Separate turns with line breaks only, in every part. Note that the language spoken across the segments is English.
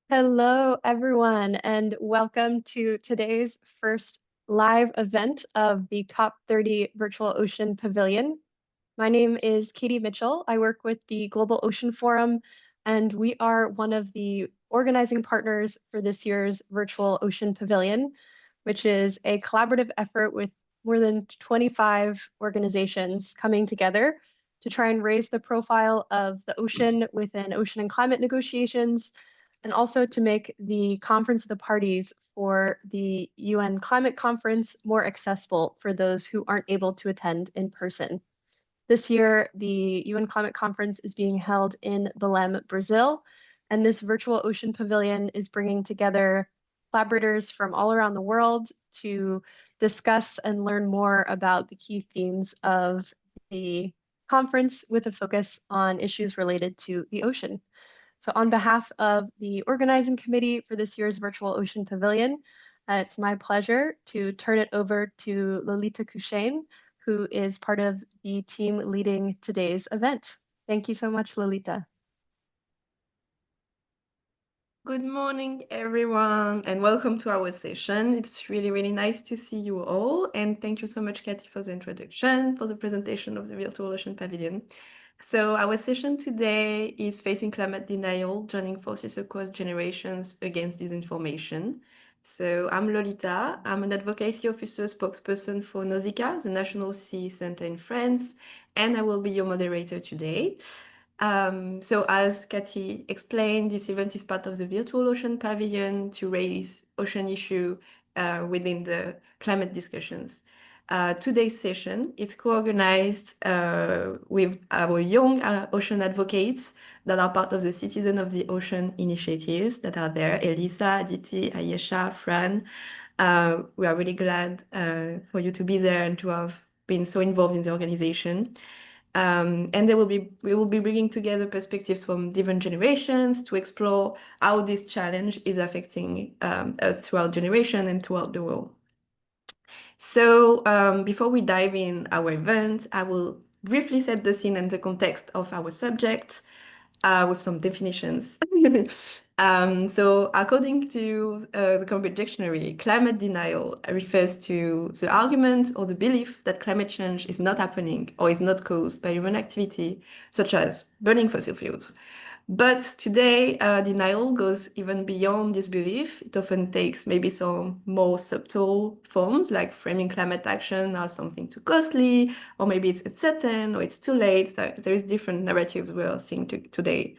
Hello, everyone, and welcome to today's first live event of the COP30 Virtual Ocean Pavilion. My name is Katie Mitchell. I work with the Global Ocean Forum, and we are one of the organizing partners for this year's Virtual Ocean Pavilion, which is a collaborative effort with more than 25 organizations coming together to try and raise the profile of the ocean within ocean and climate negotiations, and also to make the Conference of the Parties for the UN Climate Conference more accessible for those who aren't able to attend in person. This year, the UN Climate Conference is being held in Belém, Brazil, and this virtual ocean pavilion is bringing together collaborators from all around the world to discuss and learn more about the key themes of the conference with a focus on issues related to the ocean. So on behalf of the organizing committee for this year's Virtual Ocean Pavilion, it's my pleasure to turn it over to Lolita Kushain, who is part of the team leading today's event. Thank you so much, Lolita.
Good morning, everyone, and welcome to our session. It's really nice to see you all, and thank you so much, Katie, for the introduction, for the presentation of the Virtual Ocean Pavilion. So our session today is Facing Climate Denial, Joining Forces Across Generations Against Disinformation. So I'm Lolita. I'm an advocacy officer spokesperson for Nausicaa, the National Sea Centre in France, and I will be your moderator today. So as Cathy explained, this event is part of the Virtual Ocean Pavilion to raise ocean issue within the climate discussions. Today's session is co-organized with our young ocean advocates that are part of the Citizen of the Ocean initiatives that are there, Elisa, Aditi, Ayesha, Fran. We are really glad for you to be there and to have been so involved in the organization. And we will be bringing together perspectives from different generations to explore how this challenge is affecting throughout generation and throughout the world. So before we dive in our event, I will briefly set the scene and the context of our subject with some definitions. So according to the Cambridge Dictionary, climate denial refers to the argument or the belief that climate change is not happening or is not caused by human activity, such as burning fossil fuels. But today, denial goes even beyond this belief. It often takes maybe some more subtle forms, like framing climate action as something too costly, or maybe it's uncertain, or it's too late. There is different narratives we are seeing today.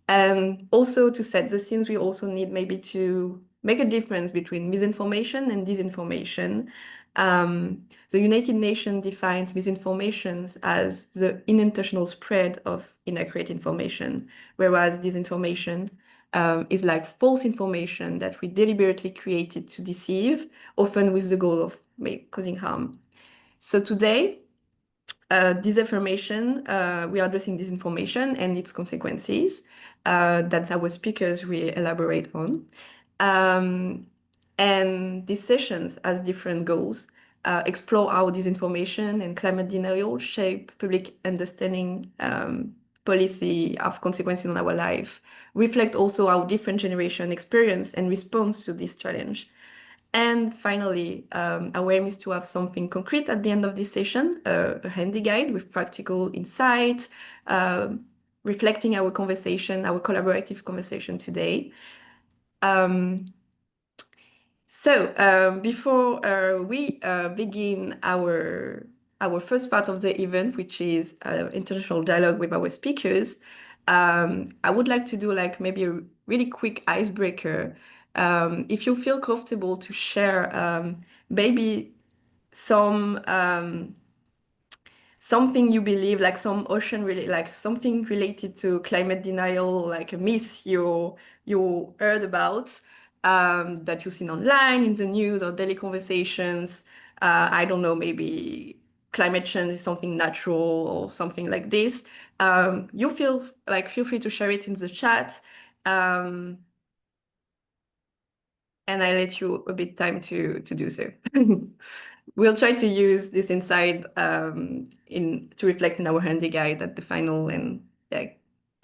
And also to set the scenes, we also need maybe to make a difference between misinformation and disinformation. The United Nations defines misinformation as the unintentional spread of inaccurate information, whereas disinformation is like false information that we deliberately created to deceive, often with the goal of causing harm. So today, disinformation, we are addressing disinformation and its consequences. That's our speakers we elaborate on. And these sessions has different goals, explore how disinformation and climate denial shape public understanding, policy have consequences on our life, reflect also how different generation experience and response to this challenge. And finally, our aim is to have something concrete at the end of this session, a handy guide with practical insights, reflecting our conversation, our collaborative conversation today. Before we begin our first part of the event, which is international dialogue with our speakers, I would like to do like maybe a really quick icebreaker. If you feel comfortable to share maybe some something you believe, like some like something related to climate denial, like a myth you heard about, that you've seen online in the news or daily conversations. I don't know, maybe climate change is something natural or something like this. You feel free to share it in the chat. And I let you a bit time to do so. We'll try to use this insight to reflect in our handy guide at the final and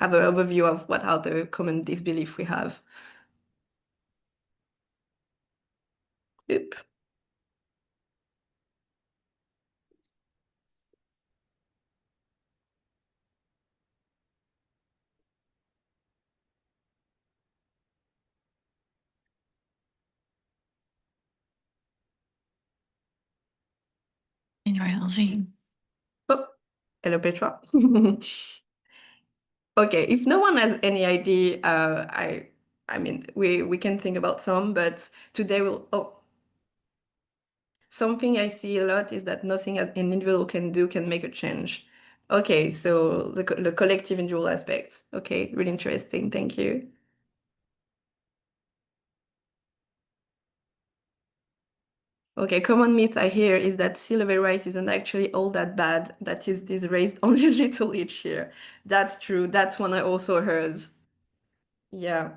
have an overview of what are the common disbelief we have. Oop. Oh, hello, Petra. Okay, if no one has any idea, I mean, we can think about some, but today something I see a lot is that nothing an individual can do can make a change. Okay, so the collective individual aspects. Okay, really interesting. Thank you. Okay, common myth I hear is that sea level rise isn't actually all that bad, that is raised only a little each year. That's true. That's one I also heard. Yeah.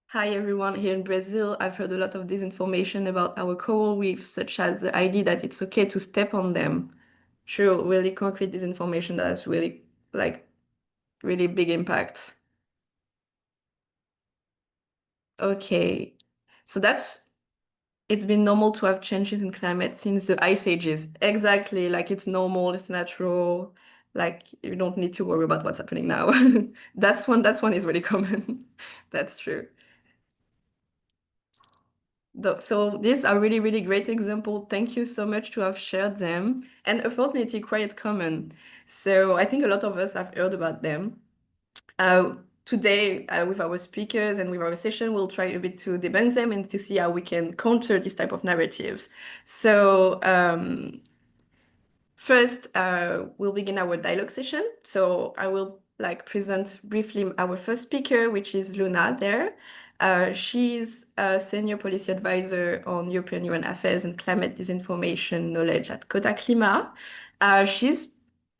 Hi everyone, here in Brazil, I've heard a lot of disinformation about our coral reefs, such as the idea that it's okay to step on them. Sure, really concrete disinformation that has really, like, really big impact. Okay, so it's been normal to have changes in climate since the ice ages. Exactly, like it's normal, it's natural, like you don't need to worry about what's happening now. That's one is really common. That's true. So these are really, really great example. Thank you so much to have shared them. And unfortunately, quite common. So I think a lot of us have heard about them. Today, with our speakers and with our session, we'll try a bit to debunk them and to see how we can counter this type of narratives. So first, we'll begin our dialogue session. So I will present briefly our first speaker, which is Luna there. She's a senior policy advisor on European UN affairs and climate disinformation knowledge at Cota Climat. She's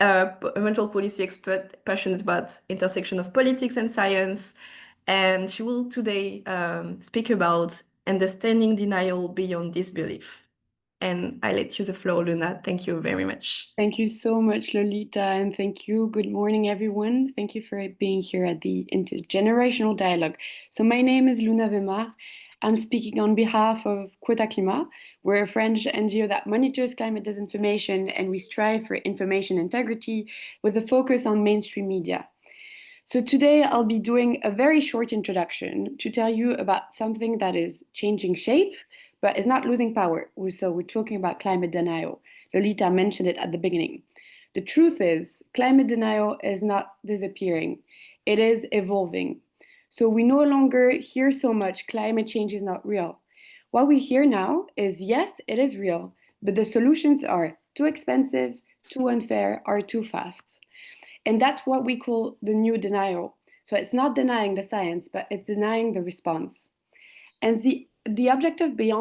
a environmental policy expert passionate about intersection of politics and science. And she will today speak about understanding denial beyond disbelief. And I let you the floor, Luna. Thank you very much.
Thank you so much, Lolita, and thank you. Good morning, everyone. Thank you for being here at the Intergenerational Dialogue. So my name is Luna Vemar. I'm speaking on behalf of Quota Climat. We're a French NGO that monitors climate disinformation, and we strive for information integrity with a focus on mainstream media. So today I'll be doing a very short introduction to tell you about something that is changing shape, but is not losing power. So we're talking about climate denial. Lolita mentioned it at the beginning. The truth is, climate denial is not disappearing. It is evolving. So we no longer hear so much climate change is not real. What we hear now is, yes, it is real, but the solutions are too expensive, too unfair, or too fast. And that's what we call the new denial. So it's not denying the science, but it's denying the response. And the objective the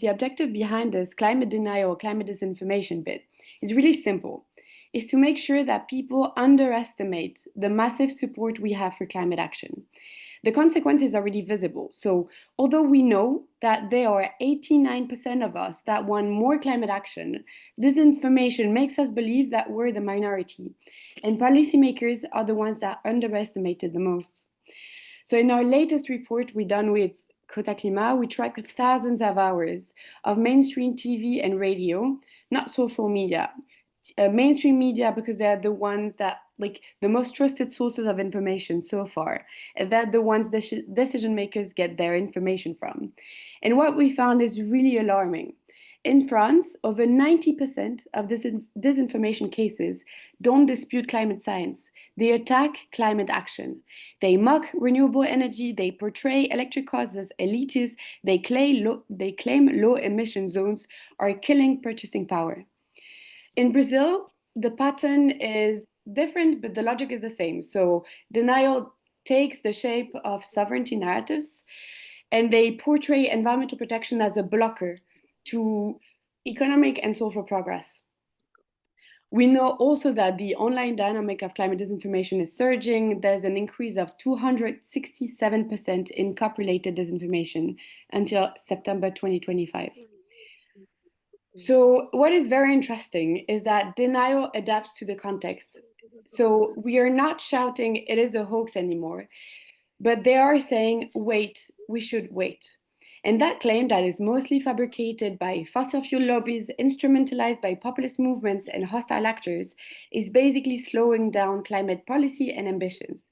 objective behind this climate denial, climate disinformation bit is really simple. Is to make sure that people underestimate the massive support we have for climate action. The consequence is already visible. So although we know that there are 89% of us that want more climate action, this information makes us believe that we're the minority, and policymakers are the ones that underestimated the most. So in our latest report we done with Cota Climat, we tracked thousands of hours of mainstream TV and radio, not social media. Mainstream media because they're the ones that the most trusted sources of information so far, and they're the ones that decision makers get their information from. And what we found is really alarming. In France, over 90% of disinformation cases don't dispute climate science. They attack climate action. They mock renewable energy. They portray electric cars as elitist. They claim low emission zones are killing purchasing power. In Brazil, the pattern is different, but the logic is the same. So denial takes the shape of sovereignty narratives, and they portray environmental protection as a blocker to economic and social progress. We know also that the online dynamic of climate disinformation is surging. There's an increase of 267% in COP-related disinformation until September 2025. So what is very interesting is that denial adapts to the context. So we are not shouting it is a hoax anymore. But they are saying, wait, we should wait. And that claim that is mostly fabricated by fossil fuel lobbies, instrumentalized by populist movements and hostile actors, is basically slowing down climate policy and ambitions.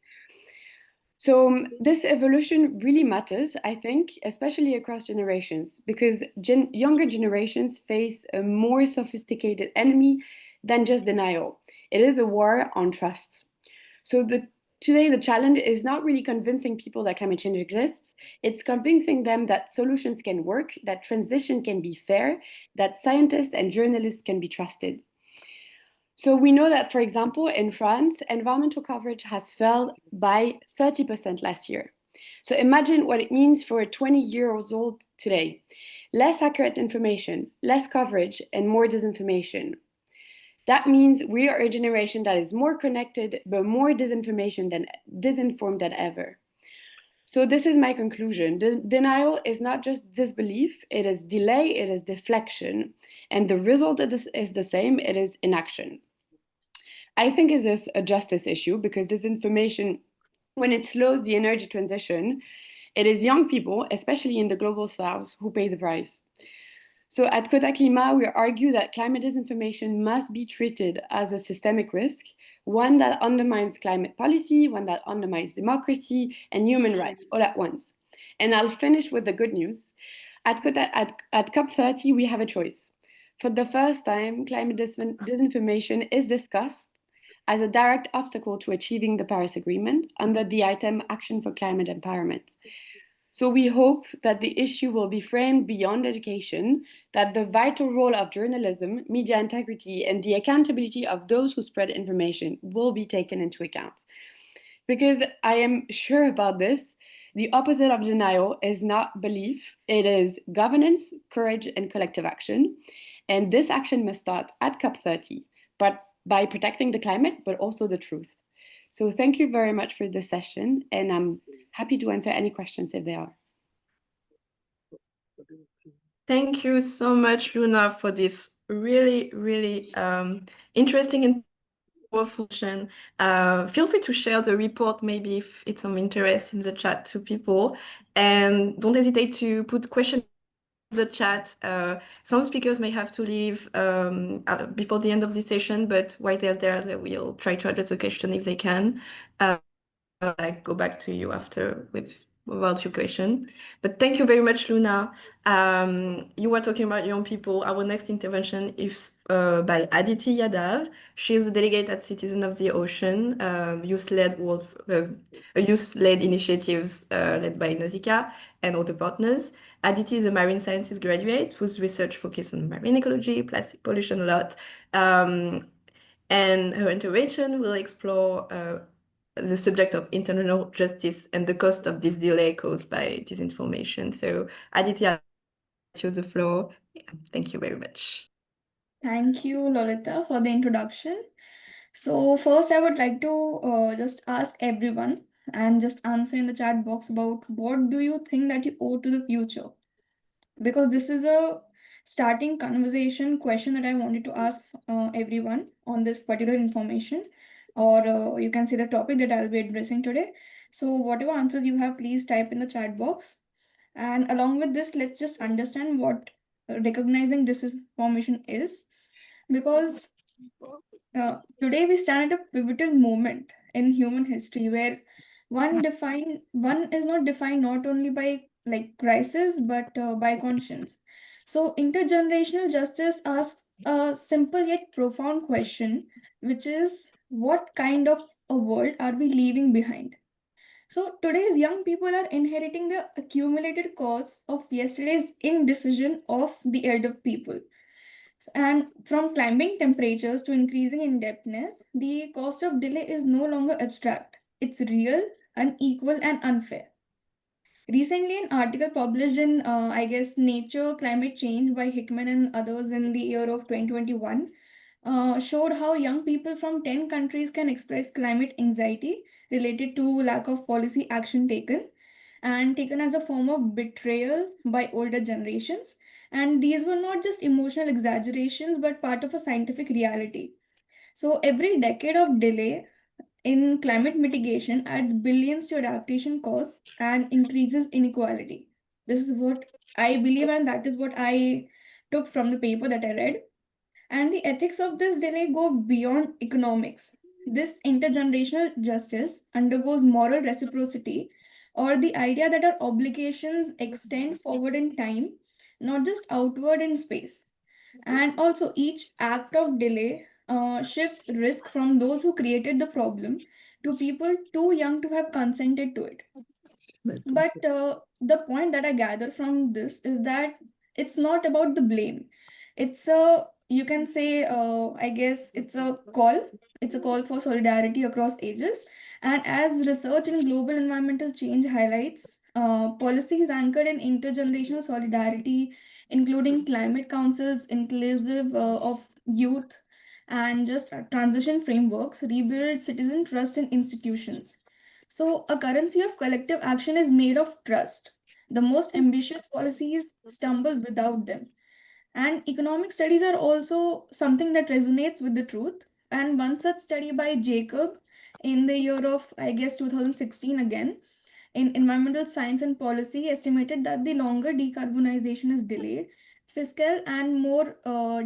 So this evolution really matters, I think, especially across generations, because younger generations face a more sophisticated enemy than just denial. It is a war on trust. So today, the challenge is not really convincing people that climate change exists. It's convincing them that solutions can work, that transition can be fair, that scientists and journalists can be trusted. So we know that, for example, in France, environmental coverage has fell by 30% last year. So imagine what it means for a 20-year-old today. Less accurate information, less coverage, and more disinformation. That means we are a generation that is more connected, but more disinformed than ever. So this is my conclusion. Denial is not just disbelief, it is delay, it is deflection. And the result is the same, it is inaction. I think it is a justice issue because disinformation, when it slows the energy transition, it is young people, especially in the global south, who pay the price. So at Cota Climat, we argue that climate disinformation must be treated as a systemic risk, one that undermines climate policy, one that undermines democracy and human rights all at once. And I'll finish with the good news. At COP30, we have a choice. For the first time, climate disinformation is discussed as a direct obstacle to achieving the Paris Agreement under the item Action for Climate Empowerment. So we hope that the issue will be framed beyond education, that the vital role of journalism, media integrity, and the accountability of those who spread information will be taken into account. Because I am sure about this, the opposite of denial is not belief, it is governance, courage, and collective action. And this action must start at COP30, but by protecting the climate, but also the truth. So thank you very much for this session, and I'm happy to answer any questions if there are.
Thank you so much, Luna, for this really, really interesting and powerful session. Feel free to share the report, maybe if it's some interest in the chat to people. And don't hesitate to put questions in the chat. Some speakers may have to leave before the end of the session, but while they're there, they will try to address the question if they can. I go back to you after about your question. But thank you very much, Luna. You were talking about young people. Our next intervention is by Aditi Yadav. She's a delegate at Citizen of the Ocean, youth-led initiatives led by Nausicaa and other partners. Aditi is a marine sciences graduate whose research focuses on marine ecology, plastic pollution a lot. And her intervention will explore the subject of internal justice and the cost of this delay caused by disinformation. So, Aditi, I choose the floor. Thank you very much.
Thank you, Lolita, for the introduction. So first, I would like to just ask everyone and just answer in the chat box about what do you think that you owe to the future? Because this is a starting conversation question that I wanted to ask everyone on this particular information, or you can see the topic that I'll be addressing today. So whatever answers you have, please type in the chat box. And along with this, let's just understand what recognizing disinformation is, because today we stand at a pivotal moment in human history where one is not defined not only by like crisis but by conscience. So intergenerational justice asks a simple yet profound question, which is what kind of a world are we leaving behind? So today's young people are inheriting the accumulated costs of yesterday's indecision of the elder people. And from climbing temperatures to increasing indebtedness, the cost of delay is no longer abstract. It's real, unequal, and unfair. Recently, an article published in, I guess, Nature Climate Change by Hickman and others in the year of 2021 showed how young people from 10 countries can express climate anxiety related to lack of policy action taken and taken as a form of betrayal by older generations. And these were not just emotional exaggerations, but part of a scientific reality. So every decade of delay in climate mitigation adds billions to adaptation costs and increases inequality. This is what I believe, and that is what I took from the paper that I read. And the ethics of this delay go beyond economics. This intergenerational justice undergoes moral reciprocity, or the idea that our obligations extend forward in time, not just outward in space. And also, each act of delay shifts risk from those who created the problem to people too young to have consented to it. But the point that I gather from this is that it's not about the blame. It's a, you can say, I guess it's a call. It's a call for solidarity across ages. And as research in global environmental change highlights, policies anchored in intergenerational solidarity, including climate councils, inclusive of youth, and just transition frameworks, rebuild citizen trust in institutions. So, a currency of collective action is made of trust. The most ambitious policies stumble without them. And economic studies are also something that resonates with the truth. And one such study by Jacob in the year of, I guess, 2016 again, in environmental science and policy, estimated that the longer decarbonization is delayed, fiscal and more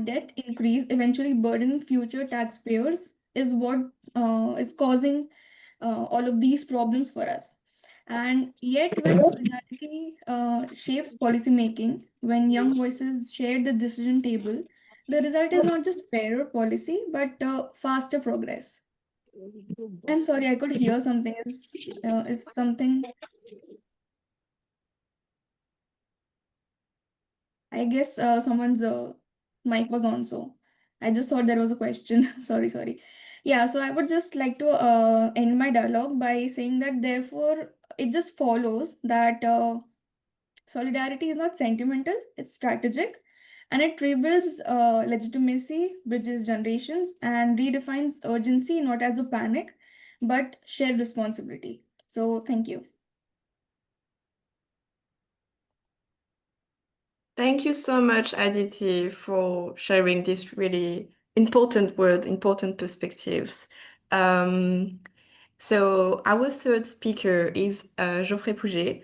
debt increase, eventually burdening future taxpayers, is what is causing all of these problems for us. And yet, when solidarity shapes policymaking, when young voices share the decision table, the result is not just fairer policy, but faster progress. I'm sorry, I could hear something. Is something? I guess someone's mic was on, so I just thought there was a question. Sorry, sorry. Yeah, so I would just like to end my dialogue by saying that therefore it just follows that solidarity is not sentimental, it's strategic, and it rebuilds legitimacy, bridges generations, and redefines urgency not as a panic, but shared responsibility. So thank you.
Thank you so much, Aditi, for sharing this really important word, important perspectives. So our third speaker is Geoffrey Pouget.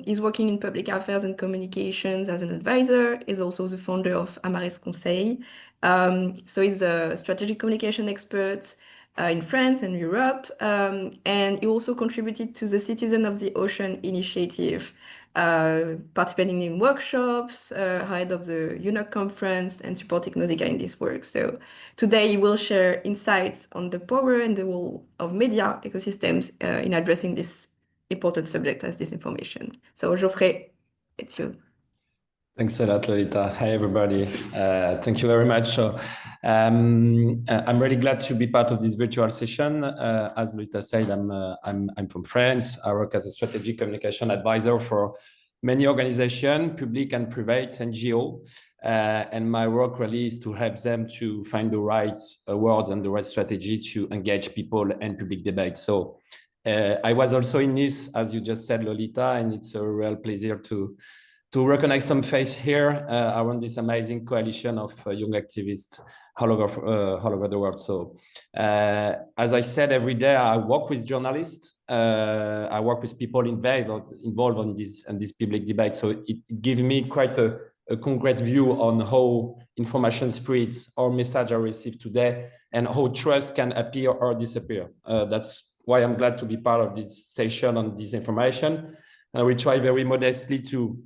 He's working in public affairs and communications as an advisor. He's also the founder of Amares Conseil. So he's a strategic communication expert in France and Europe. And he also contributed to the Citizen of the Ocean initiative, participating in workshops ahead of the UNOC conference and supporting Nausicaa in this work. So today he will share insights on the power and the role of media ecosystems in addressing this important subject as disinformation. So Geoffrey, it's you.
Thanks a lot, Lolita. Hi, everybody. Thank you very much. So, I'm really glad to be part of this virtual session. As Lolita said, I'm from France. I work as a strategic communication advisor for many organizations, public and private, NGO. And my work really is to help them to find the right words and the right strategy to engage people and public debate. So I was also in Nice, as you just said, Lolita, and it's a real pleasure to recognize some face here around this amazing coalition of young activists all over the world. So as I said, every day I work with journalists, I work with people involved on this public debate. So it gives me quite a concrete view on how information spreads or message I receive today and how trust can appear or disappear. That's why I'm glad to be part of this session on disinformation. And we try very modestly to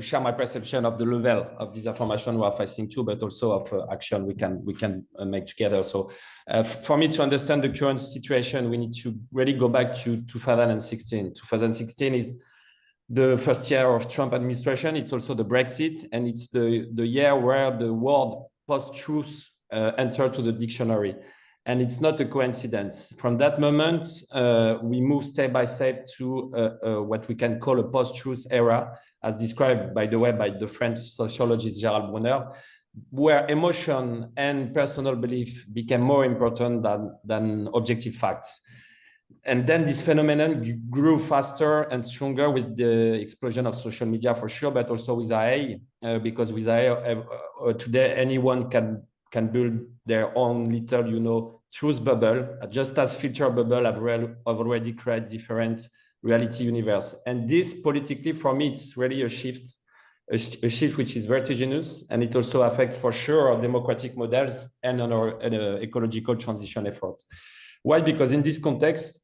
share my perception of the level of disinformation we are facing too, but also of action we can make together. So for me to understand the current situation, we need to really go back to 2016. 2016 is the first year of Trump administration. It's also the Brexit, and it's the year where the word post-truth entered to the dictionary. And it's not a coincidence. From that moment, we move step by step to what we can call a post-truth era, as described, by the way, by the French sociologist Gérald Bronner, where emotion and personal belief became more important than objective facts. And then this phenomenon grew faster and stronger with the explosion of social media, for sure, but also with AI, because with AI today anyone can can build their own little, truth bubble, just as filter bubble have already created different reality universe. And this politically, for me, it's really a shift which is vertiginous, and it also affects for sure our democratic models and on our ecological transition effort. Why? Because in this context,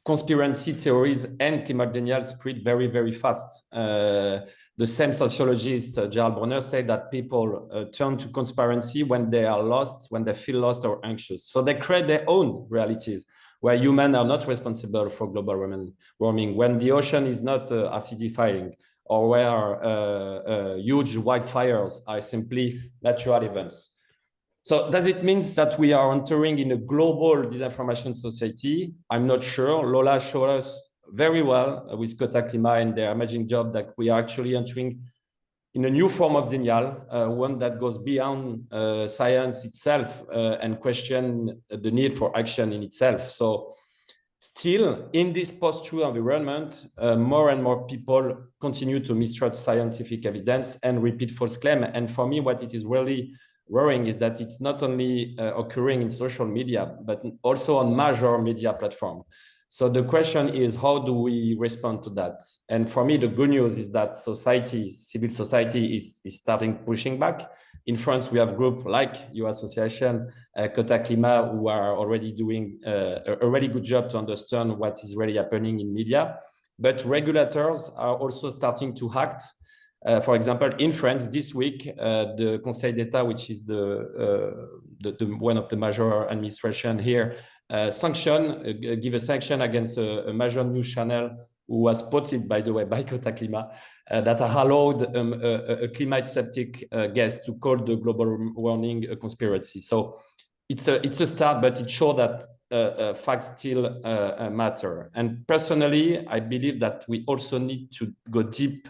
conspiracy theories and climate denial spread very, very fast. The same sociologist, Gerald Bronner, said that people turn to conspiracy when they are lost, when they feel lost or anxious. So they create their own realities where humans are not responsible for global warming, when the ocean is not acidifying, or where huge wildfires are simply natural events. So does it mean that we are entering in a global disinformation society? I'm not sure. Lola showed us very well with COP30 and their amazing job that we are actually entering in a new form of denial, one that goes beyond science itself and question the need for action in itself. So still, in this post-truth environment, more and more people continue to mistrust scientific evidence and repeat false claims. And for me, what it is really worrying is that it's not only occurring in social media, but also on major media platforms. So the question is, how do we respond to that? And for me, the good news is that civil society is starting pushing back. In France, we have groups like your association, COP30, who are already doing a really good job to understand what is really happening in media. But regulators are also starting to act. For example, in France this week, the Conseil d'État, which is one of the major administration here, give a sanction against a major news channel who was spotted, by the way, by COP30, that allowed a climate skeptic guest to call the global warming a conspiracy. So it's a start, but it shows that facts still matter. And personally, I believe that we also need to go deep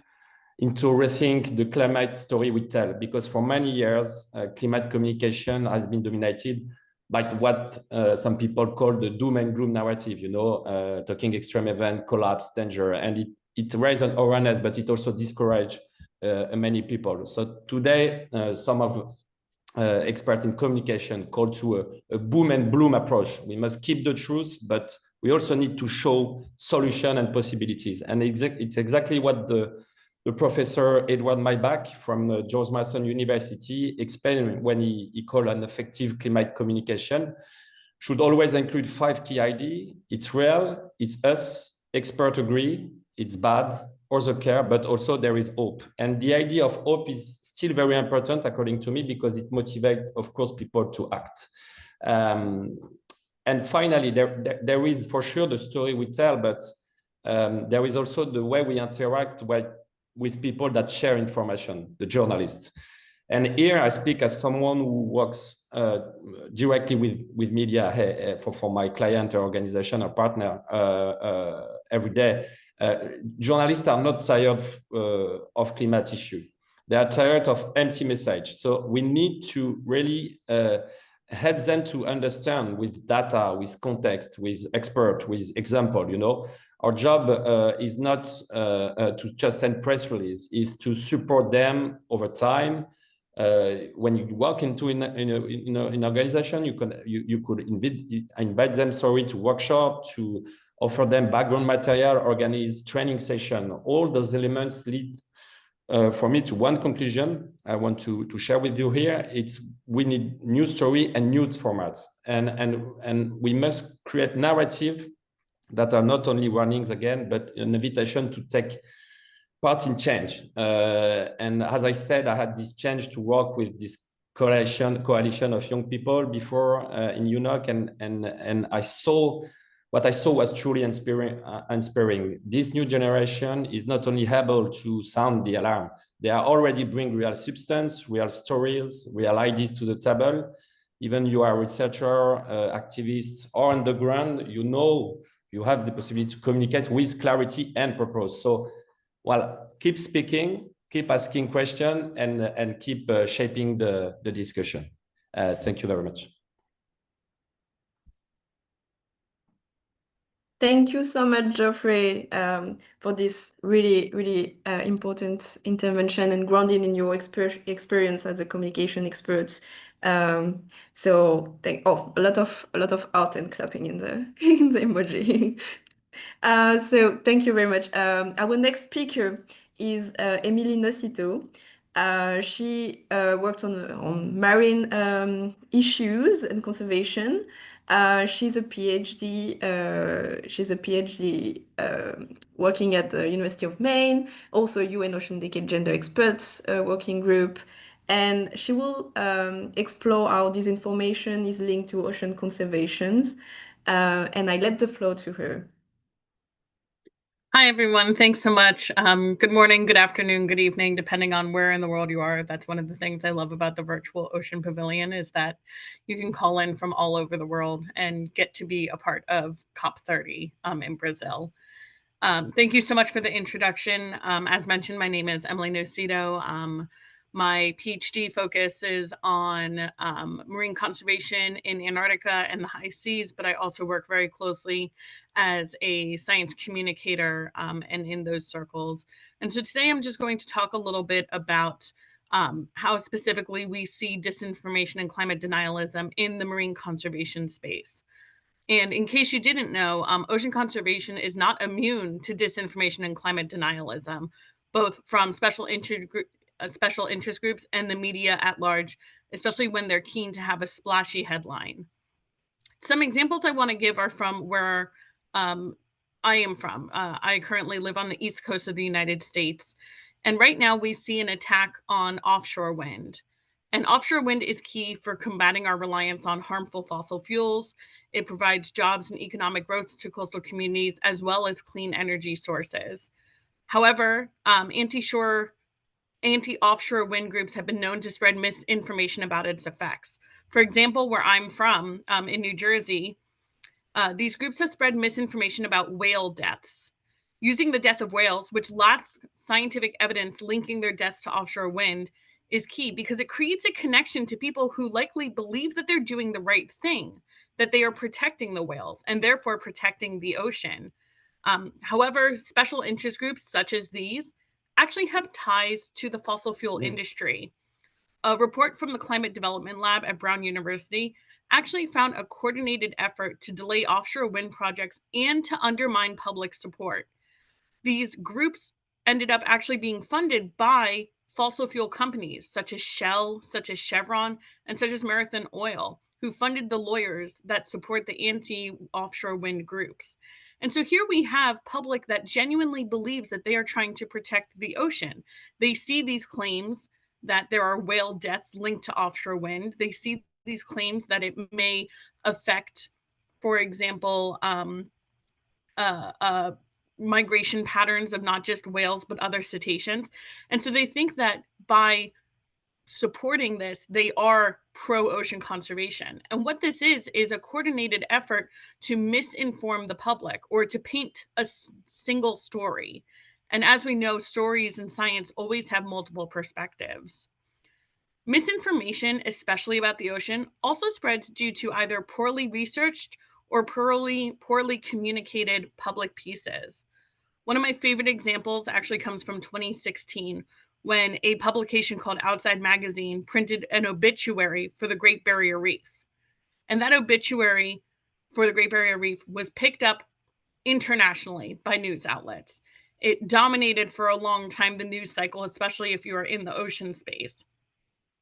into rethink the climate story we tell, because for many years, climate communication has been dominated by what some people call the doom and gloom narrative, talking extreme event, collapse, danger, and it raised an awareness, but it also discouraged many people. So today, some of experts in communication call to a boom and bloom approach. We must keep the truth, but we also need to show solution and possibilities. And it's exactly what the professor Edward Maybach from George Mason University explained when he called an effective climate communication should always include 5 key ideas. It's real, it's us, experts agree, it's bad, others care, but also there is hope. And the idea of hope is still very important, according to me, because it motivates, of course, people to act. And finally, there is for sure the story we tell, but there is also the way we interact with people that share information, the journalists. And here I speak as someone who works directly with media for my client or organization or partner every day. Journalists are not tired of climate issue. They are tired of empty message. So we need to really help them to understand with data, with context, with expert, with example, Our job is not to just send press release, is to support them over time. When you walk into an organization, you could invite them, to workshop, to offer them background material, organize training session. All those elements lead for me to one conclusion I want to share with you here. We need new story and new formats, and we must create narrative that are not only warnings again, but an invitation to take part in change. And as I said, I had this change to work with this coalition of young people before in UNOC, and what I saw was truly inspiring. This new generation is not only able to sound the alarm, they are already bring real substance, real stories, real ideas to the table. Even you are a researcher, activist, or on the ground, you have the possibility to communicate with clarity and purpose. So, keep speaking, keep asking questions, and keep shaping the discussion. Thank you very much.
Thank you so much, Geoffrey, for this really, really important intervention and grounding in your experience as a communication expert So a lot of art and clapping in the in the emoji. So thank you very much. Our next speaker is Emily Nocito. She worked on marine issues and conservation. She's a PhD. She's a PhD working at the University of Maine, also UN Ocean Decade Gender Experts Working Group. And she will explore how disinformation is linked to ocean conservations. And I let the floor to her.
Hi, everyone. Thanks so much. Good morning, good afternoon, good evening, depending on where in the world you are. That's one of the things I love about the Virtual Ocean Pavilion is that you can call in from all over the world and get to be a part of COP30 in Brazil. Thank you so much for the introduction. As mentioned, my name is Emily Nocito. My PhD focus is on marine conservation in Antarctica and the high seas, but I also work very closely as a science communicator and in those circles. And so today I'm just going to talk a little bit about how specifically we see disinformation and climate denialism in the marine conservation space. And in case you didn't know, ocean conservation is not immune to disinformation and climate denialism, both from special interest groups and the media at large, especially when they're keen to have a splashy headline. Some examples I want to give are from where I am from. I currently live on the East Coast of the United States. And right now we see an attack on offshore wind. And offshore wind is key for combating our reliance on harmful fossil fuels. It provides jobs and economic growth to coastal communities, as well as clean energy sources. However, anti-offshore wind groups have been known to spread misinformation about its effects. For example, where I'm from, in New Jersey, these groups have spread misinformation about whale deaths. Using the death of whales, which lacks scientific evidence linking their deaths to offshore wind, is key because it creates a connection to people who likely believe that they're doing the right thing, that they are protecting the whales and therefore protecting the ocean. However, special interest groups such as these actually have ties to the fossil fuel industry. A report from the Climate Development Lab at Brown University actually found a coordinated effort to delay offshore wind projects and to undermine public support. These groups ended up actually being funded by fossil fuel companies such as Shell, such as Chevron, and such as Marathon Oil, who funded the lawyers that support the anti-offshore wind groups. And so here we have public that genuinely believes that they are trying to protect the ocean. They see these claims that there are whale deaths linked to offshore wind. They see these claims that it may affect, for example, migration patterns of not just whales, but other cetaceans. And so they think that by supporting this, they are pro-ocean conservation. And what this is a coordinated effort to misinform the public or to paint a single story. And as we know, stories in science always have multiple perspectives. Misinformation, especially about the ocean, also spreads due to either poorly researched or poorly communicated public pieces. One of my favorite examples actually comes from 2016 when a publication called Outside Magazine printed an obituary for the Great Barrier Reef. And that obituary for the Great Barrier Reef was picked up internationally by news outlets. It dominated for a long time the news cycle, especially if you are in the ocean space.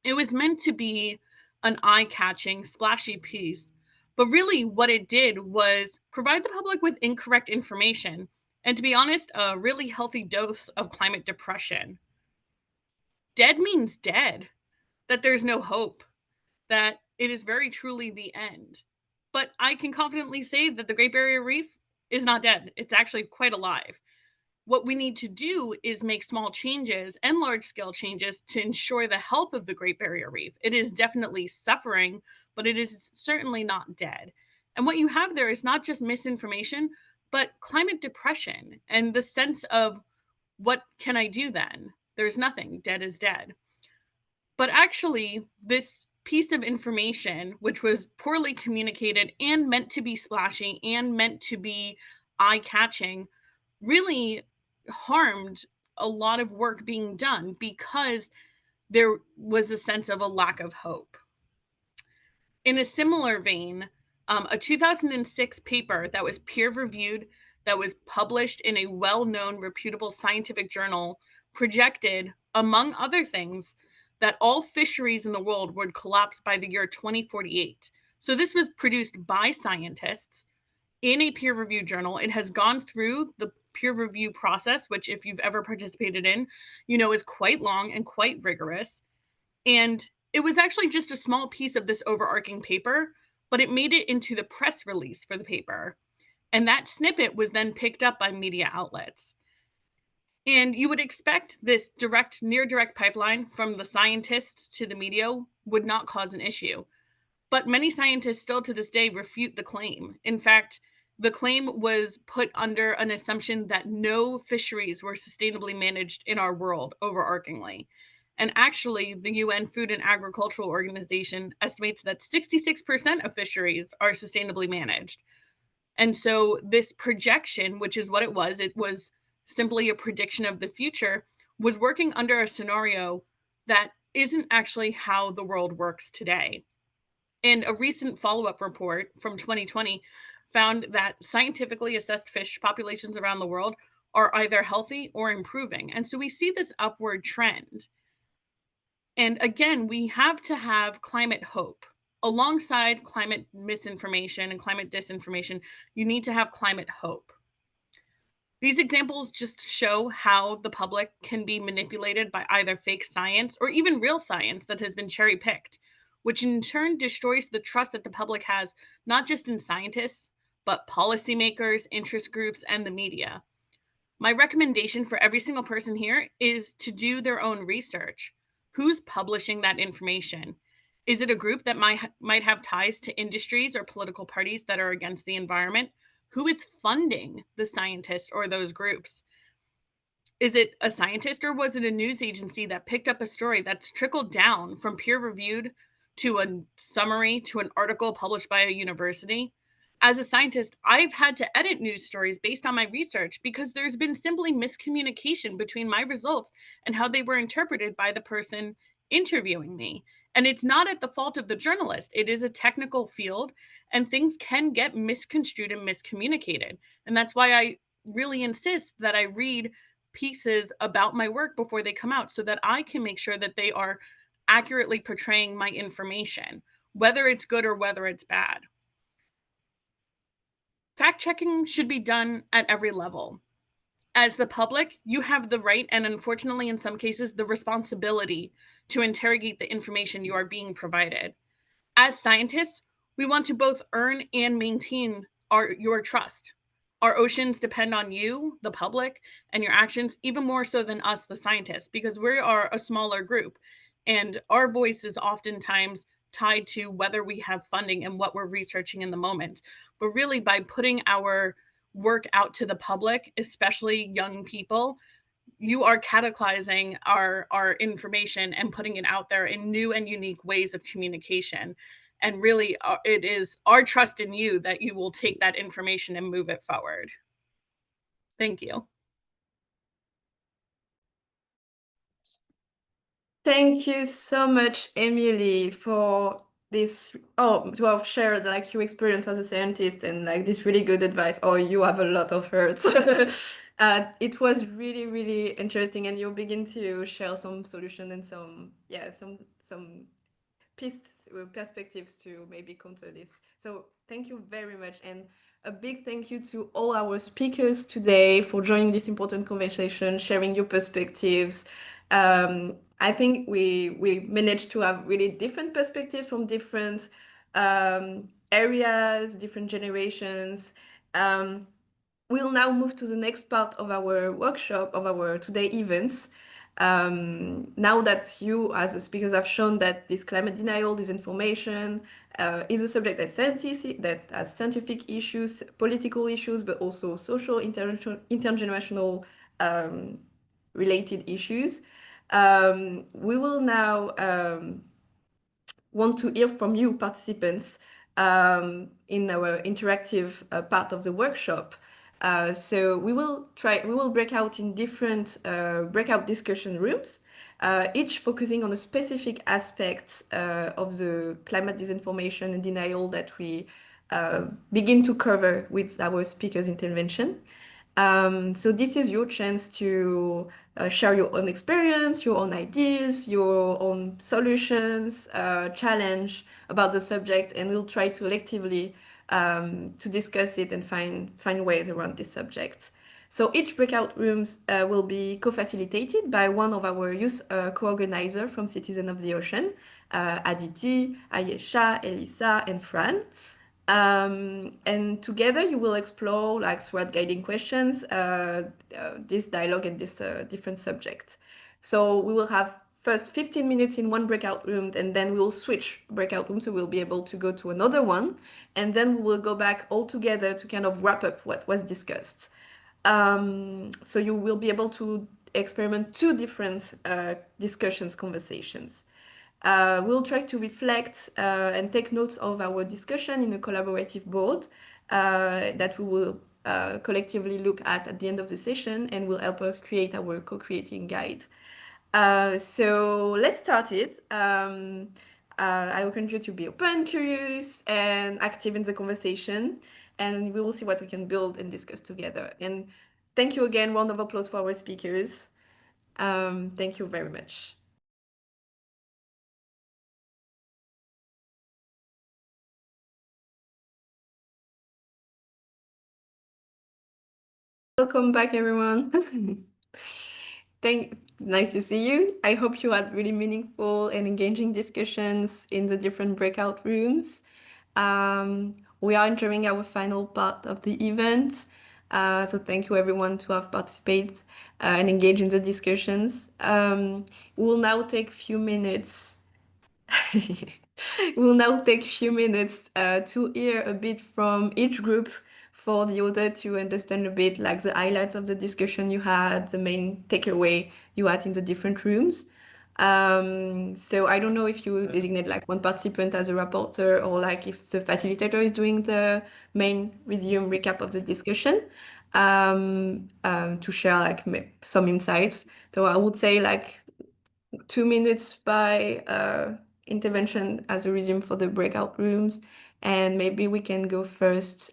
It was meant to be an eye-catching, splashy piece, but really what it did was provide the public with incorrect information and, to be honest, a really healthy dose of climate depression. Dead means dead, that there's no hope, that it is very truly the end. But I can confidently say that the Great Barrier Reef is not dead. It's actually quite alive. What we need to do is make small changes and large-scale changes to ensure the health of the Great Barrier Reef. It is definitely suffering, but it is certainly not dead. And what you have there is not just misinformation, but climate depression and the sense of, what can I do then? There's nothing. Dead is dead. But actually, this piece of information, which was poorly communicated and meant to be splashy and meant to be eye-catching, really harmed a lot of work being done because there was a sense of a lack of hope. In a similar vein, a 2006 paper that was peer-reviewed, that was published in a well-known, reputable scientific journal, projected, among other things, that all fisheries in the world would collapse by the year 2048. So this was produced by scientists in a peer-reviewed journal. It has gone through the peer review process, which if you've ever participated in, you know is quite long and quite rigorous. And it was actually just a small piece of this overarching paper, but it made it into the press release for the paper. And that snippet was then picked up by media outlets. And you would expect this near direct pipeline from the scientists to the media would not cause an issue. But many scientists still to this day refute the claim. In fact, the claim was put under an assumption that no fisheries were sustainably managed in our world, overarchingly. And actually, the UN Food and Agricultural Organization estimates that 66% of fisheries are sustainably managed. And so this projection, which is what it was simply a prediction of the future, was working under a scenario that isn't actually how the world works today. And a recent follow-up report from 2020 found that scientifically assessed fish populations around the world are either healthy or improving. And so we see this upward trend. And again, we have to have climate hope. Alongside climate misinformation and climate disinformation, you need to have climate hope. These examples just show how the public can be manipulated by either fake science or even real science that has been cherry-picked, which in turn destroys the trust that the public has, not just in scientists, but policymakers, interest groups, and the media. My recommendation for every single person here is to do their own research. Who's publishing that information? Is it a group that might have ties to industries or political parties that are against the environment? Who is funding the scientists or those groups? Is it a scientist or was it a news agency that picked up a story that's trickled down from peer-reviewed to a summary to an article published by a university? As a scientist, I've had to edit news stories based on my research because there's been simply miscommunication between my results and how they were interpreted by the person interviewing me. And it's not at the fault of the journalist. It is a technical field and things can get misconstrued and miscommunicated. And that's why I really insist that I read pieces about my work before they come out so that I can make sure that they are accurately portraying my information, whether it's good or whether it's bad. Fact-checking should be done at every level. As the public, you have the right and unfortunately in some cases the responsibility to interrogate the information you are being provided. As scientists, we want to both earn and maintain your trust. Our oceans depend on you, the public, and your actions even more so than us, the scientists, because we are a smaller group and our voice is oftentimes tied to whether we have funding and what we're researching in the moment. But really by putting our work out to the public, especially young people, you are catalyzing our information and putting it out there in new and unique ways of communication. And really, it is our trust in you that you will take that information and move it forward. Thank you.
Thank you so much, Emily, for this, to have shared like your experience as a scientist and like this really good advice. Oh, you have a lot of hurts. It was really, really interesting, and you begin to share some solution and some perspectives to maybe counter this. So thank you very much, and a big thank you to all our speakers today for joining this important conversation, sharing your perspectives. I think we managed to have really different perspectives from different areas, different generations. We'll now move to the next part of our workshop, of our today events. Now that you as the speakers have shown that this climate denial, disinformation is a subject that has scientific issues, political issues, but also social, intergenerational related issues. We will now want to hear from you participants in our interactive part of the workshop. So we will break out in different breakout discussion rooms, each focusing on a specific aspect of the climate disinformation and denial that we begin to cover with our speakers' intervention. So this is your chance to share your own experience, your own ideas, your own solutions, challenge about the subject, and we'll try to collectively to discuss it and find ways around this subject. So each breakout rooms will be co-facilitated by one of our youth co-organizers from Citizen of the Ocean, Aditi, Ayesha, Elisa, and Fran. And together you will explore, like throughout guiding questions, this dialogue and this different subject. So we will have first 15 minutes in one breakout room, and then we will switch breakout rooms, so we'll be able to go to another one, and then we will go back all together to kind of wrap up what was discussed. So you will be able to experiment two different conversations. We'll try to reflect and take notes of our discussion in a collaborative board that we will collectively look at the end of the session, and will help us create our co-creating guide. So let's start it. I will encourage you to be open, curious, and active in the conversation, and we will see what we can build and discuss together. And thank you again. Round of applause for our speakers. Thank you very much. Welcome back, everyone. Nice to see you. I hope you had really meaningful and engaging discussions in the different breakout rooms. We are entering our final part of the event. So thank you everyone to have participated and engaged in the discussions. We will now take a few minutes to hear a bit from each group for the other to understand a bit like the highlights of the discussion you had, the main takeaway you had in the different rooms. So I don't know if you designate like one participant as a rapporteur, or like if the facilitator is doing the main resume recap of the discussion, to share like some insights. So I would say like 2 minutes by intervention as a resume for the breakout rooms, and maybe we can go first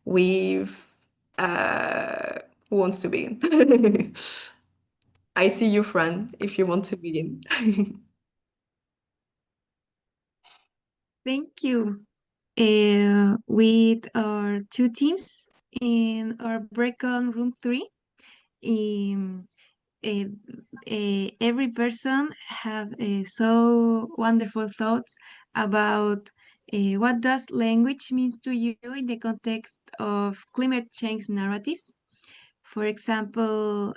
with who wants to begin? I see you, Fran, if you want to begin.
Thank you. With our two teams in our breakout room 3, every person have so wonderful thoughts about what does language means to you in the context of climate change narratives. For example,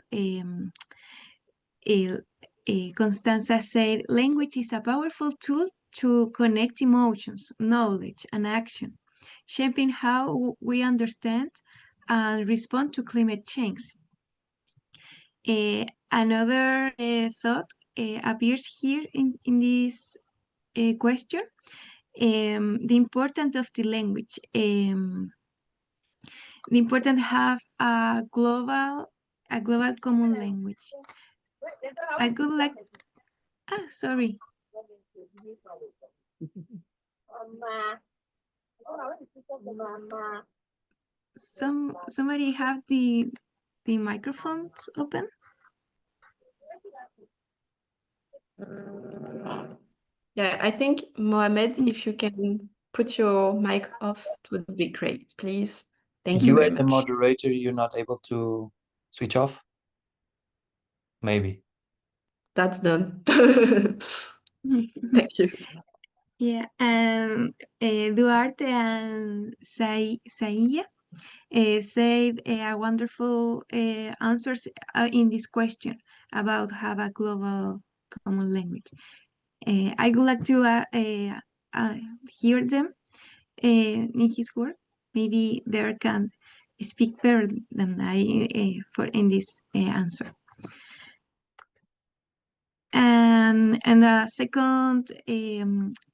Constanza said, language is a powerful tool to connect emotions, knowledge, and action, shaping how we understand and respond to climate change. Another thought appears here in this question, the importance of the language. The important have a global common language. I would like, sorry. Somebody have the microphones open?
Yeah, I think Mohamed, if you can put your mic off, it would be great, please. Thank you very
as a
much.
moderator, you're not able to switch off? Maybe.
That's done. Thank you.
Yeah, and Duarte and Saia said wonderful answers in this question about have a global common language. I would like to hear them in his work. Maybe they can speak better than I for in this answer. And the second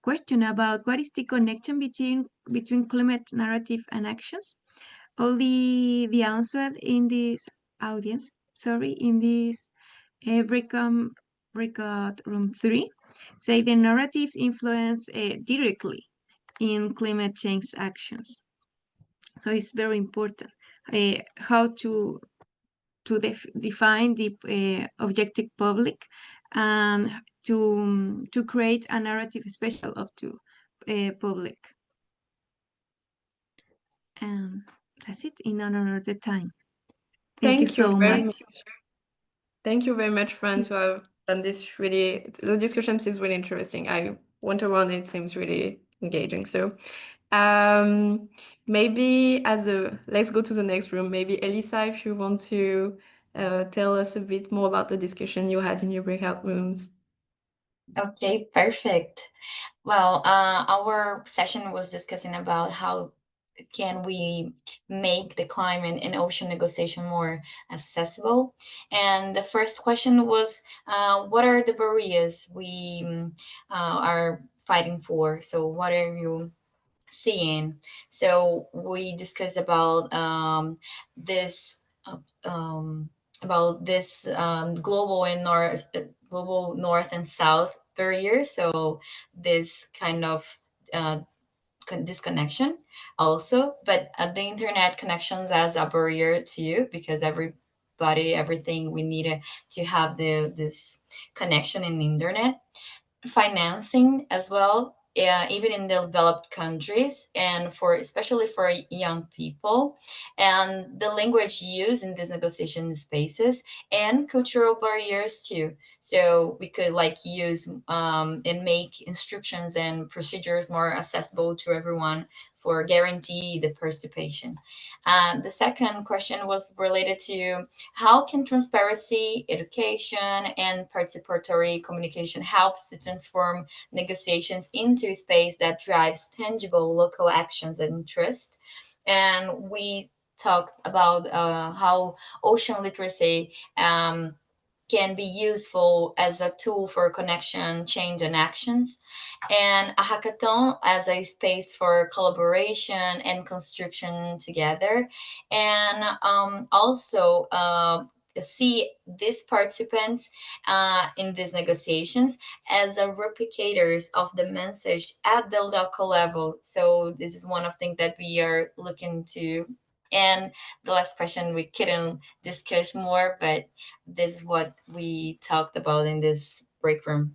question about what is the connection between climate narrative and actions. all the answer in this audience, in this breakout room 3, say the narratives influence directly in climate change actions. So it's very important how to define the objective public and to create a narrative special of the public. And that's it in another time. Thank you so much.
Thank you very much, Fran, to have done this really, the discussion seems really interesting. I went around, it seems really engaging. So maybe let's go to the next room. Maybe Elisa, if you want to tell us a bit more about the discussion you had in your breakout rooms.
Okay, perfect. Well, our session was discussing about how can we make the climate and ocean negotiation more accessible. And the first question was, what are the barriers we are fighting for? So what are you seeing? So we discussed this global north and south barrier. So this kind of disconnection also, but the internet connections as a barrier too, because everything we need to have this connection in the internet. Financing as well, even in the developed countries, and especially for young people, and the language used in these negotiation spaces, and cultural barriers too. So we could use and make instructions and procedures more accessible to everyone for guarantee the participation. The second question was related to how can transparency, education, and participatory communication helps to transform negotiations into a space that drives tangible local actions and interest. And we talked about how ocean literacy can be useful as a tool for connection, change, and actions, and a hackathon as a space for collaboration and construction together. And also see these participants in these negotiations as replicators of the message at the local level. So this is one of the things that we are looking to. And the last question we couldn't discuss more, but this is what we talked about in this break room.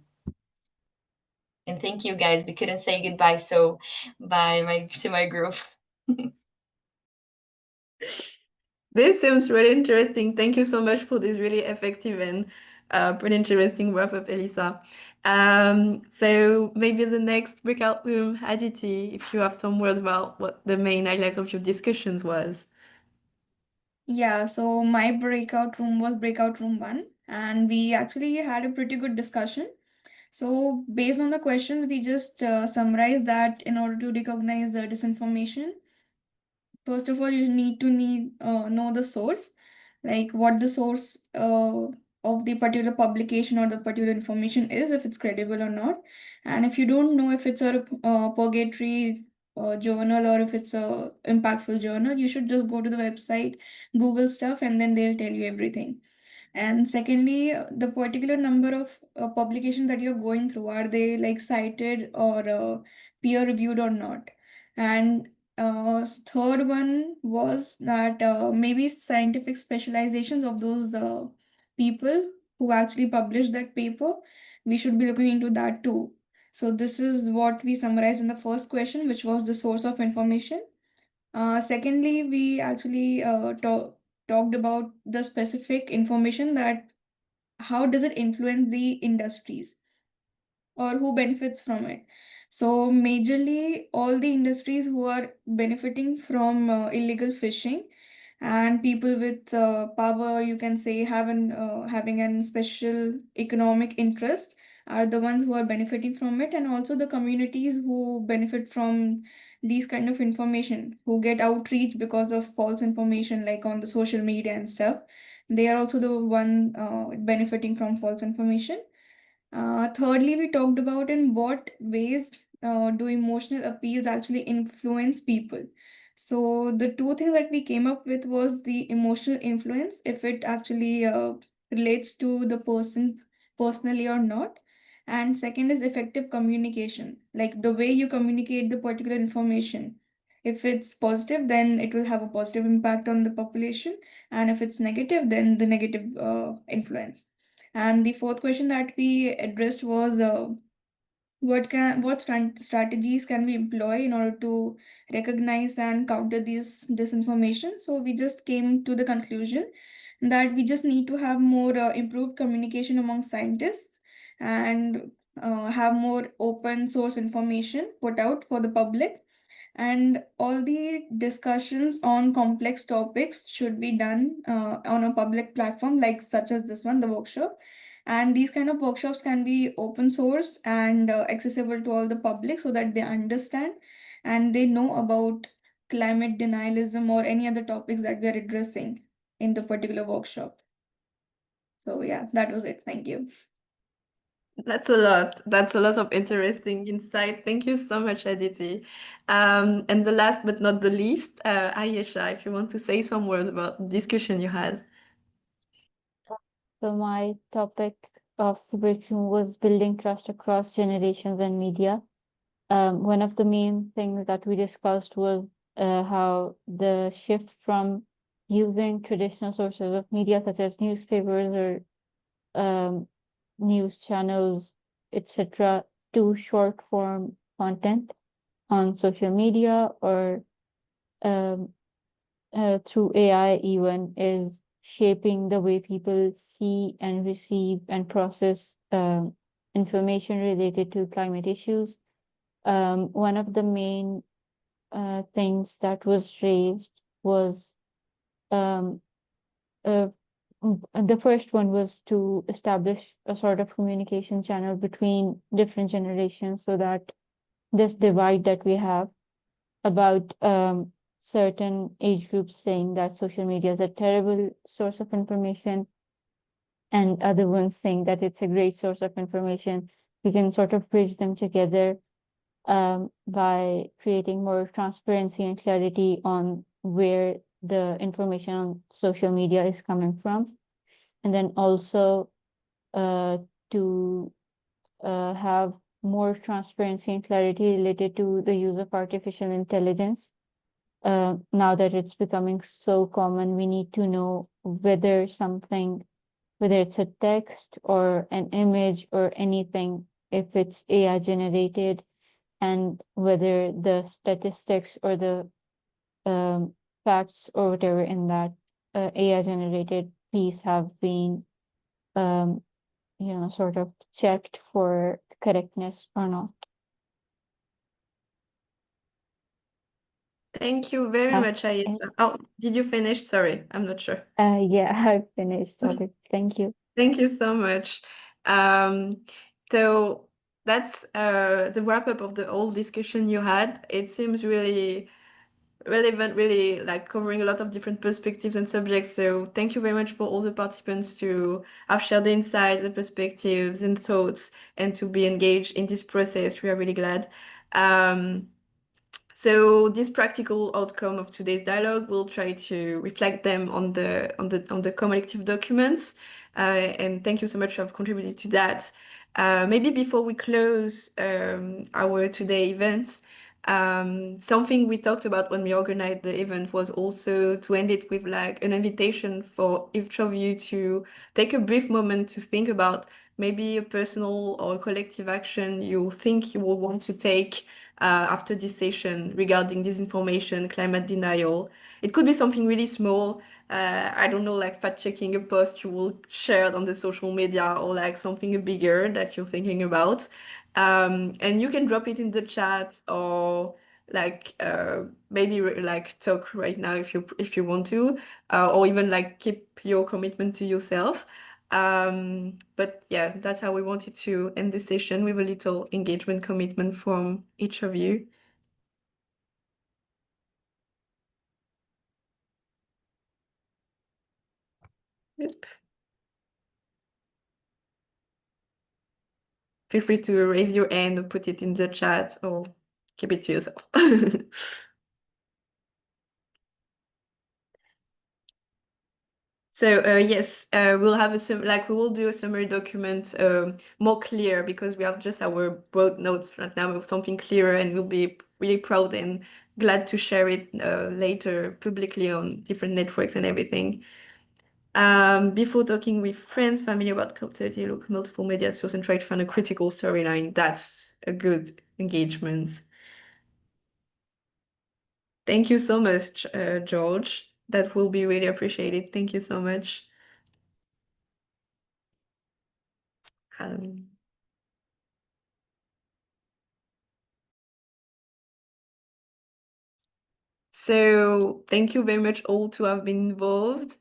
And thank you guys. We couldn't say goodbye, so bye to my group.
This seems really interesting. Thank you so much for this really effective and pretty interesting wrap up, Elisa. So maybe the next breakout room, Aditi, if you have some words about what the main highlights of your discussions was.
Yeah, so my breakout room was breakout room 1, and we actually had a pretty good discussion. So, based on the questions, we just summarized that in order to recognize the disinformation, first of all, you need to know the source, like what the source of the particular publication or the particular information is, if it's credible or not. And if you don't know if it's a purgatory journal or if it's a impactful journal, you should just go to the website, Google stuff, and then they'll tell you everything. And secondly, the particular number of publications that you're going through, are they like cited or peer reviewed or not? And third one was that maybe scientific specializations of those people who actually published that paper, we should be looking into that too. So this is what we summarized in the first question, which was the source of information. Secondly, we actually talked about the specific information, that how does it influence the industries or who benefits from it. So majorly all the industries who are benefiting from illegal fishing, and people with power, you can say, having an special economic interest, are the ones who are benefiting from it. And also the communities who benefit from these kind of information, who get outreach because of false information, like on the social media and stuff, they are also the one benefiting from false information. Thirdly, we talked about in what ways do emotional appeals actually influence people. So the two things that we came up with was the emotional influence, if it actually relates to the person personally or not. And second is effective communication, like the way you communicate the particular information. If it's positive, then it will have a positive impact on the population. And if it's negative, then the negative influence. And the fourth question that we addressed was what strategies can we employ in order to recognize and counter this disinformation. So we just came to the conclusion that we just need to have more improved communication among scientists and have more open source information put out for the public, and all the discussions on complex topics should be done on a public platform like such as this one, the workshop. And these kind of workshops can be open source and accessible to all the public so that they understand and they know about climate denialism or any other topics that we are addressing in the particular workshop. So yeah, that was it. Thank you.
That's a lot. That's a lot of interesting insight. Thank you so much, Aditi. And the last but not the least, Ayesha, if you want to say some words about the discussion you had.
So my topic of celebration was building trust across generations and media. One of the main things that we discussed was how the shift from using traditional sources of media such as newspapers or news channels, etc., to short form content on social media or um, through AI even is shaping the way people see and receive and process information related to climate issues. One of the main things that was raised was um, the first one was to establish a sort of communication channel between different generations so that this divide that we have about certain age groups saying that social media is a terrible source of information and other ones saying that it's a great source of information. We can sort of bridge them together by creating more transparency and clarity on where the information on social media is coming from. And then also to have more transparency and clarity related to the use of artificial intelligence. Now that it's becoming so common, we need to know whether it's a text or an image or anything, if it's AI generated, and whether the statistics or the facts or whatever in that AI generated piece have been, sort of checked for correctness or not.
Thank you very much, Ayesha. Oh, did you finish? Sorry, I'm not sure.
Yeah, I finished. Sorry. Thank you.
Thank you so much. So that's the wrap up of the whole discussion you had. It seems really relevant, really like covering a lot of different perspectives and subjects. So thank you very much for all the participants to have shared the insights, the perspectives and thoughts, and to be engaged in this process. We are really glad. So this practical outcome of today's dialogue, we'll try to reflect them on the collective documents. And thank you so much for contributing to that. Maybe before we close our today events, something we talked about when we organized the event was also to end it with like an invitation for each of you to take a brief moment to think about maybe a personal or a collective action you think you will want to take after this session regarding disinformation, climate denial. It could be something really small. I don't know, like fact checking a post you will share on the social media, or like something bigger that you're thinking about. And you can drop it in the chat, or like maybe like talk right now if you want to, or even like keep your commitment to yourself. But yeah, that's how we wanted to end the session, with a little engagement commitment from each of you. Yep. Feel free to raise your hand or put it in the chat, or keep it to yourself. So yes, we'll have we will do a summary document more clear, because we have just our broad notes right now with something clearer, and we'll be really proud and glad to share it later publicly on different networks and everything. Before talking with friends, family about COP30, look multiple media sources and try to find a critical storyline. That's a good engagement. Thank you so much, George. That will be really appreciated. Thank you so much. So thank you very much all to have been involved.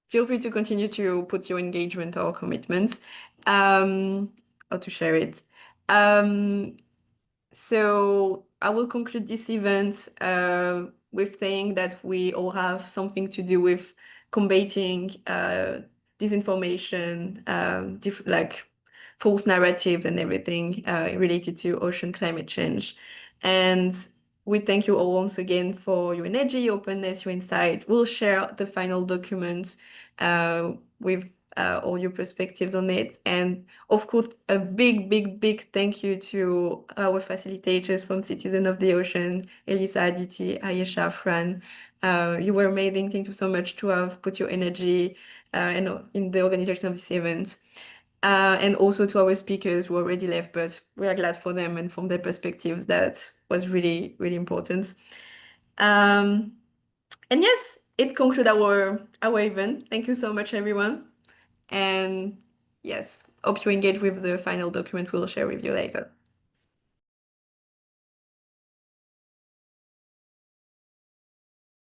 Feel free to continue to put your engagement or commitments or to share it. So I will conclude this event with saying that we all have something to do with combating disinformation, like false narratives and everything related to ocean climate change. And we thank you all once again for your energy, your openness, your insight. We'll share the final documents with all your perspectives on it. And of course, a big, big, big thank you to our facilitators from Citizen of the Ocean, Elisa, Aditi, Ayesha, Fran. You were amazing. Thank you so much to have put your energy in the organization of this event. And also to our speakers who already left, but we are glad for them and from their perspectives. That was really, really important. And yes, it concludes our event. Thank you so much, everyone. And yes, hope you engage with the final document we'll share with you later.